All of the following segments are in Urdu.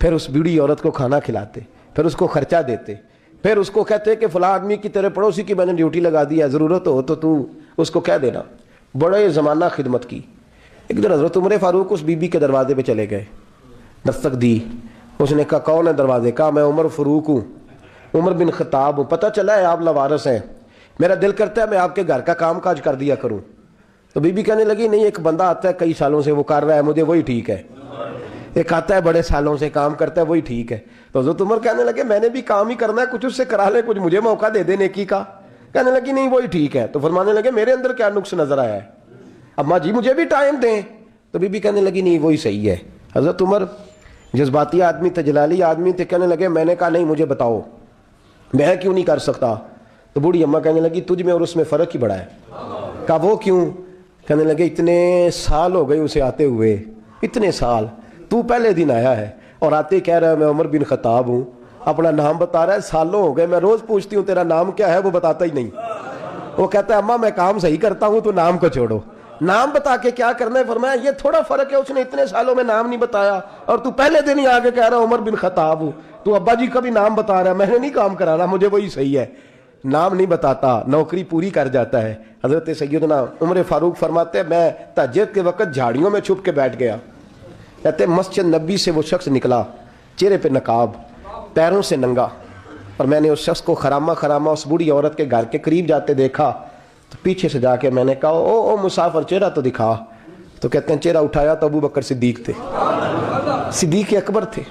پھر اس بوڑھی عورت کو کھانا کھلاتے، پھر اس کو خرچہ دیتے، پھر اس کو کہتے کہ فلاں آدمی کی تیرے پڑوسی کی میں نے ڈیوٹی لگا دی ہے، ضرورت ہو تو اس کو کہہ دینا۔ بڑے زمانہ خدمت کی۔ ایک دن حضرت عمر فاروق اس بی بی کے دروازے پہ چلے گئے، دستک دی، اس نے کہا کون ہے دروازے؟ کہا میں عمر فاروق ہوں، عمر بن خطاب ہوں، پتہ چلا ہے آپ لوارث ہیں، میرا دل کرتا ہے میں آپ کے گھر کا کام کاج کر دیا کروں۔ تو بی بی کہنے لگی نہیں، ایک بندہ آتا ہے کئی سالوں سے وہ کر رہا ہے، مجھے وہی ٹھیک ہے، ایک آتا ہے بڑے سالوں سے کام کرتا ہے وہی ٹھیک ہے۔ تو حضرت عمر کہنے لگے میں نے بھی کام ہی کرنا ہے، کچھ اس سے کرا لے، کچھ مجھے موقع دے دے نیکی کا۔ کہنے لگی نہیں وہی ٹھیک ہے۔ تو فرمانے لگے میرے اندر کیا نقص نظر آیا ہے، اماں جی مجھے بھی ٹائم دیں۔ تو بی بی کہنے لگی نہیں وہی صحیح ہے۔ حضرت عمر جذباتی آدمی تھے، جلالی آدمی تھے، کہنے لگے میں نے کہا نہیں مجھے بتاؤ میں کیوں نہیں کر سکتا۔ تو بوڑھی اماں کہنے لگی تجھ میں اور اس میں فرق ہی بڑا ہے۔ کہا وہ کیوں؟ کہنے لگے اتنے سال ہو گئے اسے آتے ہوئے، اتنے سال، تو پہلے دن آیا ہے اور آتے کہہ رہا ہے میں عمر بن خطاب ہوں، اپنا نام بتا رہا ہے، سالوں ہو گئے میں روز پوچھتی ہوں تیرا نام کیا ہے، وہ بتاتا ہی نہیں۔ وہ کہتا ہے اماں میں کام صحیح کرتا ہوں تو نام کو چھوڑو، نام بتا کے کیا کرنا ہے۔ فرمایا یہ تھوڑا فرق ہے، اس نے اتنے سالوں میں نام نہیں بتایا اور تو پہلے دن ہی آگے کہہ رہا عمر بن خطاب ہوں، تو ابا جی کا بھی نام بتا رہا ہے، میں نے نہیں کام کرانا، مجھے وہی صحیح ہے۔ نام نہیں بتاتا، نوکری پوری کر جاتا ہے۔ حضرت سیدنا عمر فاروق فرماتے ہیں میں تہجد کے وقت جھاڑیوں میں چھپ کے بیٹھ گیا، کہتے مسجد نبی سے وہ شخص نکلا، چہرے پہ نقاب، پیروں سے ننگا، اور میں نے اس شخص کو خرامہ خرامہ اس بوڑھی عورت کے گھر کے قریب جاتے دیکھا۔ تو پیچھے سے جا کے میں نے کہا او مسافر چہرہ تو دکھا۔ تو کہتے ہیں چہرہ اٹھایا تو ابو بکر صدیق تھے، صدیق اکبر تھے۔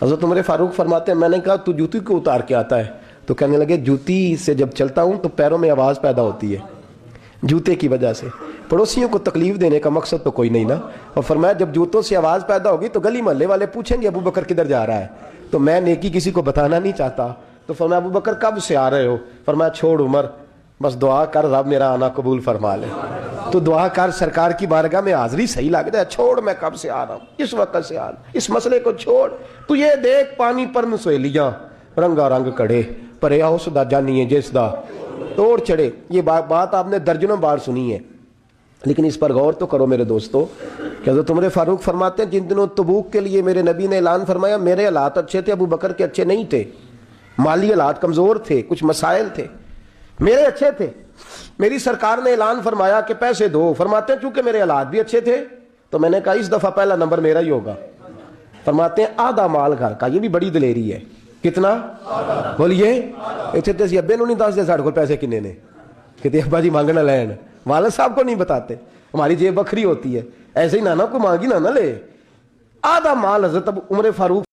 حضرت عمر فاروق فرماتے ہیں میں نے کہا تو جوتی کو اتار کے آتا ہے؟ تو کہنے لگے جوتی سے جب چلتا ہوں تو پیروں میں آواز پیدا ہوتی ہے جوتے کی وجہ سے، پڑوسیوں کو تکلیف دینے کا مقصد تو کوئی نہیں نا۔ اور فرمایا جب جوتوں سے آواز پیدا ہوگی تو گلی محلے والے پوچھیں گے ابو بکر کدھر جا رہا ہے، تو میں نیکی کسی کو بتانا نہیں چاہتا۔ تو فرمایا ابو بکر کب سے آ رہے ہو؟ فرمایا چھوڑ عمر، بس دعا کر رب میرا آنا قبول فرما لے، تو دعا کر سرکار کی بارگاہ میں حاضری صحیح لگ جائے، چھوڑ میں کب سے آ رہا ہوں، اس وقت سے آ رہا ہوں، اس مسئلے کو چھوڑ، تو یہ دیکھ پانی پر سہیلیاں رنگا رنگ کڑے پریا اس دا جانی ہے جس دا توڑ چڑھے۔ یہ بات آپ نے درجنوں بار سنی ہے، لیکن اس پر غور تو کرو میرے دوستو کہ حضرت عمر فاروق فرماتے ہیں جن دنوں تبوک کے لیے میرے نبی نے اعلان فرمایا میرے حالات اچھے تھے، ابو بکر کے اچھے نہیں تھے، مالی حالات کمزور تھے، کچھ مسائل تھے، میرے اچھے تھے۔ میری سرکار نے اعلان فرمایا کہ پیسے دو، فرماتے ہیں چونکہ میرے حالات بھی اچھے تھے تو میں نے کہا اس دفعہ پہلا نمبر میرا ہی ہوگا۔ فرماتے ہیں آدھا مال گھر کا، یہ بھی بڑی دلیری ہے۔ کتنا؟ بولیے، اتنے تو ابے نو نہیں دس دے ساڑھے کو پیسے کنے نے، کہتے ابا جی مانگنا لین، والد صاحب کو نہیں بتاتے، ہماری جیب بکھری ہوتی ہے، ایسے ہی نانا کو مانگی نہ لے۔ آدھا مال حضرت عمر فاروق